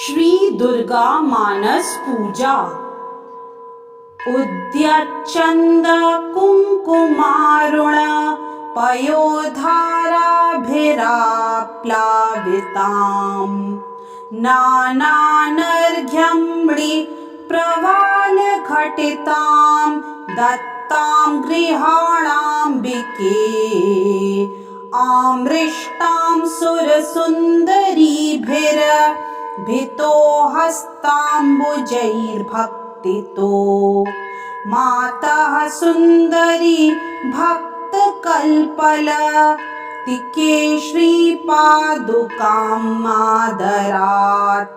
श्री दुर्गा मानस पूजा। उद्यच्चन्द कुङ्कुमारुण पयोधाराभिराप्लाविताम् नानानर्घ्यम्णि प्रवालघटितां दत्तां गृहाणाम्बिके आमृष्टां सुरसुन्दरीभिरभितो हस्ताम्बुजैर्भक्तितो मातः सुन्दरी भक्तकल्पलतिके श्रीपादुकां आदरात्।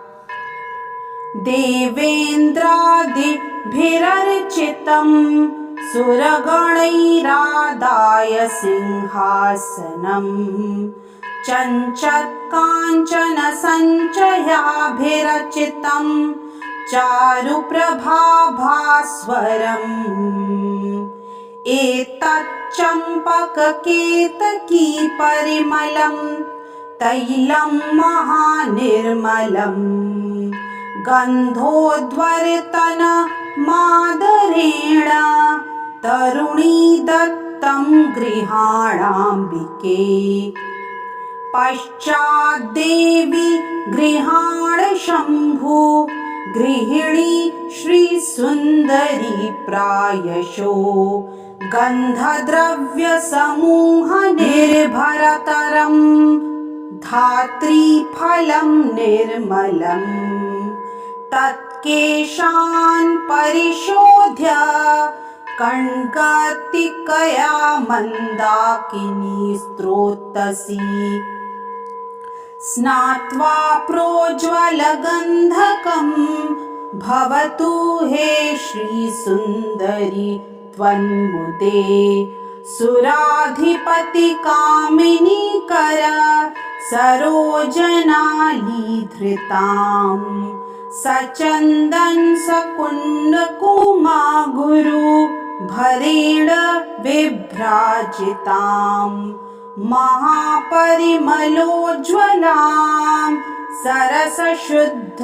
देवेन्द्रादिभिरर्चितं सुरगणैरादाय सिंहासनम् चञ्चत्काञ्चन सञ्चयाभिरचितं चारुप्रभाभास्वरम् एतच्चम्पककेतकी परिमलं तैलं महानिर्मलम् गन्धोद्वर्तन मादरेण तरुणी दत्तं गृहाणाम्बिके पश्चाद्देवी गृहाण शम्भु गृहिणी श्रीसुन्दरी प्रायशो गन्धद्रव्यसमूहनिर्भरतरं धात्रीफलं निर्मलम् तत्केशान् परिशोध्य कण्कतिकया मन्दाकिनी स्तोत्रसी स्नात्वा प्रोज्वलगन्धकं भवतु हे श्रीसुन्दरि त्वन्मुदे सुराधिपतिकामिनी कर सरोजनालीधृताम् सचन्दन सकुण्डकुमा गुरु भरेण विभ्राजितां महापरिमलोज्ज्वलां सरसशुद्ध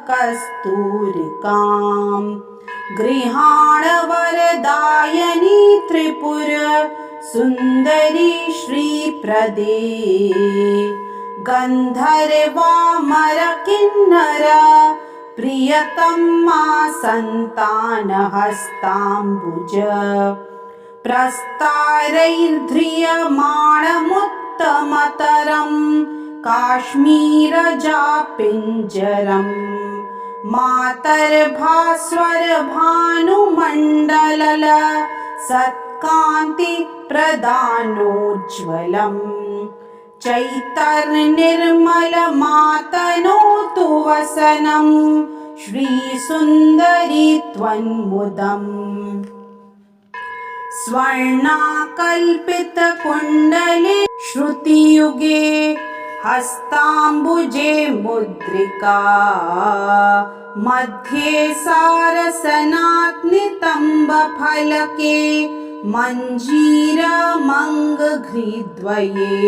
कस्तूरिकां गृहाण वरदायनी त्रिपुर सुन्दरी श्रीप्रदे गन्धर्वामर किन्नर प्रियतमा सन्तानहस्ताम्बुज प्रस्तारैर्ध्रियमाणमुत्तमतरं काश्मीरजापिञ्जरम् मातर्भास्वर भानुमण्डलल सत्कान्ति प्रदानोज्ज्वलम् चैतन्यनिर्मलमातनोतु वसनं श्रीसुन्दरी त्वन्मुदम् स्वर्णाकल्पितकुण्डले श्रुतियुगे हस्ताम्बुजे मुद्रिका मध्ये सारसनात्नितम्बफलके मञ्जीरमङ्गघ्रिद्वये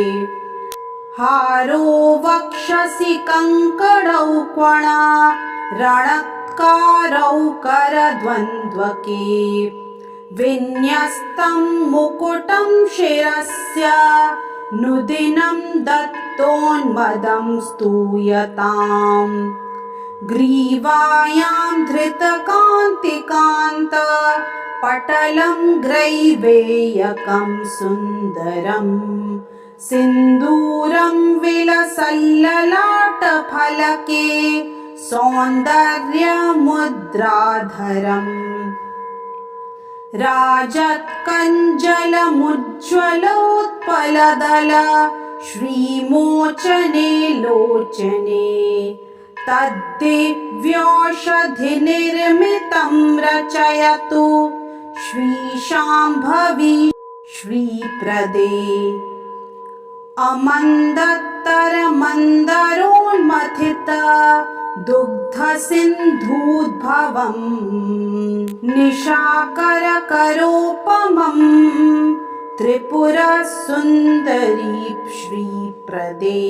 हारो वक्षसि कङ्कणौक्वणा रणकारौ करद्वन्द्वके विन्यस्तं मुकुटं शिरस्य नुदिनं दत्तोन्मदं स्तूयताम् ग्रीवायां धृतकान्तिकान्त पटलं ग्रैवेयकं सुन्दरम् सिन्दूरं विलसल्ललाटफलके सौन्दर्यमुद्राधरम् राजत्कञ्जलमुज्ज्वलोत्पलदल श्रीमोचने लोचने तद्दिव्यौषधिनिर्मितं रचयतु श्रीशाम्भवी श्रीप्रदे अमन्दत्तरमन्दरोन्मथित दुग्धसिन्धूद्भवम् निशाकरकरोपमं त्रिपुरसुन्दरी श्रीप्रदे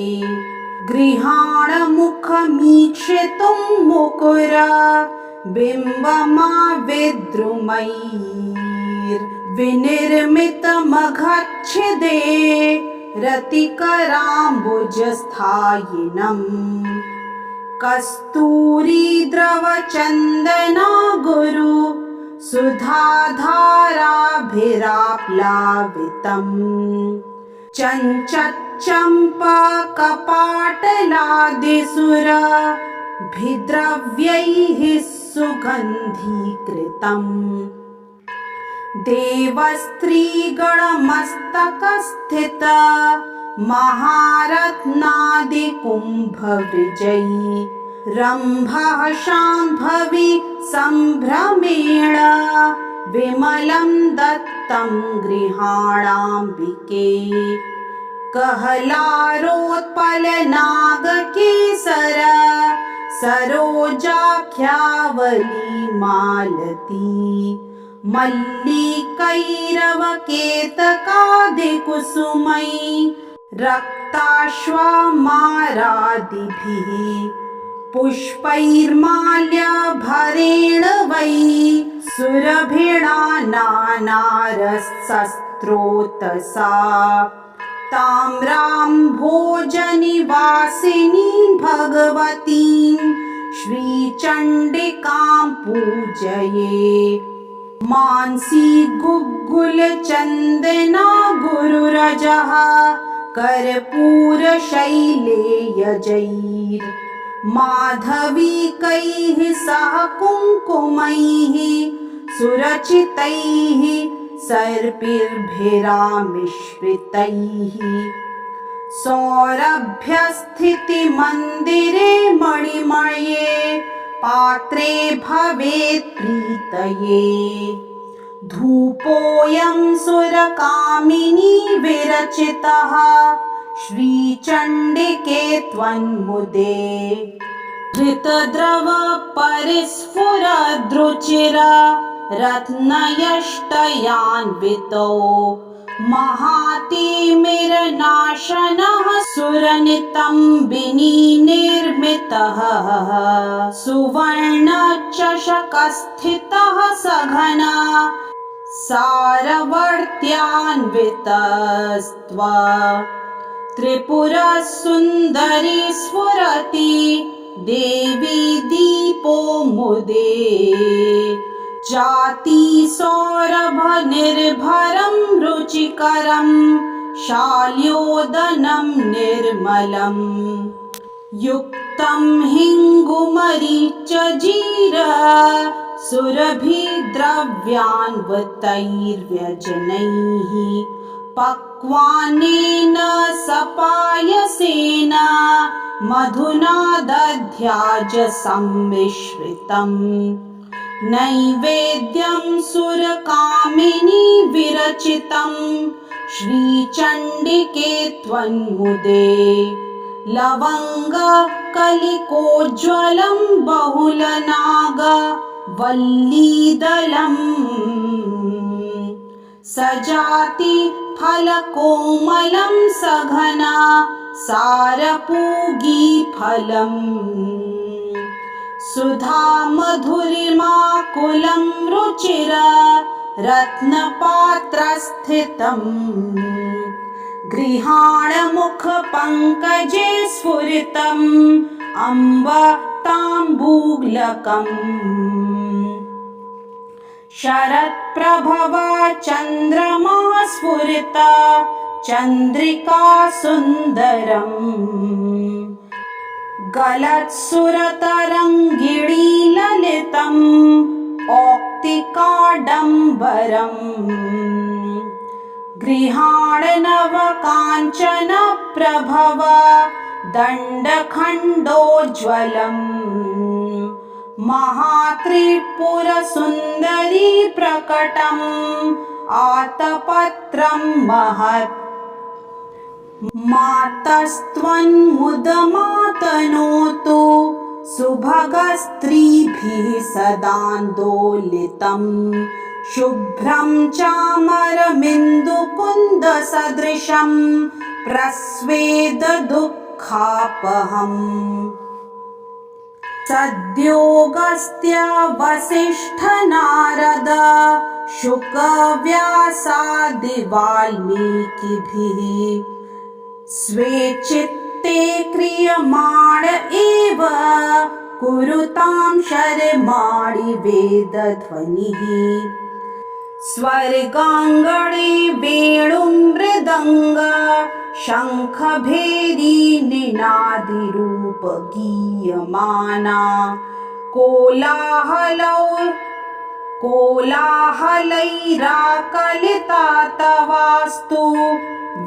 गृहाणमुखमीक्षितुं मुकुर बिम्बमाविद्रुमैर्विनिर्मितमघच्छिदे रतिकराम्बुजस्थायिनम् कस्तूरीद्रवचन्दना गुरु सुधाधाराभिराप्लावितम् चञ्चच्चम्पाकपाटलादिसुरभिद्रव्यैः सुगन्धीकृतम् देवस्त्रीगणमस्तकस्थित महारत्नादिकुम्भविजयी रम्भः शाम्भवी सम्भ्रमेण विमलं दत्तं गृहाणाम्बिके कहलारोत्पलनागकेसर सरोजाख्यावली मालती मल्लिकैरवकेतकादिकुसुमै रक्ताश्वमारादिभिः पुष्पैर्माल्यभरेण वै सुरभिणा नानारसस्रोतसा ताम्रां भोजनिवासिनी भगवतीं श्रीचण्डिकां पूजये मानसी गुग्गुलचन्दना गुरुरजः कर्पूरशैलेयजैर्माधवीकैः सह कुङ्कुमैः सुरचितैः सर्पिर्भिरामिश्रितैः सौरभ्यस्थितिमन्दिरे मणिमये पात्रे भवेत् प्रीतये धूपोऽयं सुरकामिनी विरचितः श्रीचण्डिके त्वन्मुदे घृतद्रव परिस्फुरद्रुचिर रत्नयष्टयान्वितो महातिमिरनाशनः सुरनितम्बिनी निर्मितः सुवर्णचषकस्थितः सघना सारवर्त्यान्वितस्त्वा त्रिपुरसुन्दरी स्फुरति देवी दीपो मुदे जाति सौरभ निर्भरं रुचिकरं शाल्योदनं निर्मलं युक्तं हिङ्गुमरीचजीर सुरभिद्रव्यान्वितैर्व्यजनैः पक्वानेन सपायसेन मधुना दध्याज सम्मिश्रितम् नैवेद्यं सुरकामिनी विरचितं श्रीचण्डिके त्वन्मुदे लवङ्ग कलिकोज्ज्वलं बहुलनाग वल्लीदलम् सजाति फलकोमलं सघना सारपूगीफलम् सुधा मधुरिमाकुलं रुचिर रत्नपात्रस्थितम् गृहाणमुखपङ्कजे स्फुरितम् अम्ब ताम्बूलकम् शरत्प्रभव चन्द्रमा स्फुरित चन्द्रिका सुन्दरम् गलत्सुरतरङ्गिणी ललितम् औक्तिकाडम्बरम् गृहाणनवकाञ्चन प्रभव दण्डखण्डोज्ज्वलम् महात्रिपुरसुन्दरी प्रकटम् आतपत्रं महत् मातस्त्वन्मुदमातनोतु सुभगस्त्रीभिः सदान्दोलितं शुभ्रं चामरमिन्दुकुन्दसदृशं प्रस्वेददुःख सुखापहम् सद्योऽगस्त्य वसिष्ठ नारद शुक व्यासादि वाल्मीकिभिः स्वे चित्ते क्रियमाण एव कुरुतां शर्माणि वेदध्वनिः स्वर्गाङ्गणे वेणुमृदङ्ग शङ्खभेरी निनादिरूप गीयमाना कोलाहलैराकलिता तवास्तु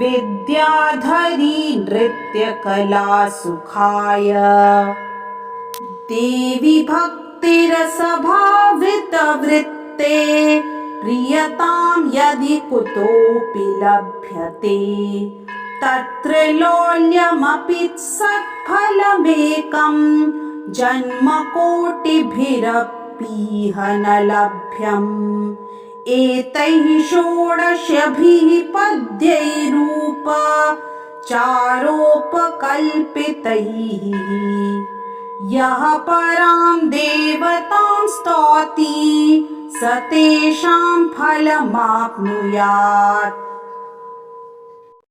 विद्याधरी नृत्यकला सुखाय देवी भक्तिरसभावितवृत्ते प्रियतां यदि कुतोऽपि लभ्यते तत्र लौल्यमपि सत्फलमेकं जन्मकोटिभिरपीह न लभ्यम् एतैः षोडशभिः पद्यैरूपचारोपकल्पितैः यः परां देवतां स्तौति स तेषां फलमाप्नुयात्।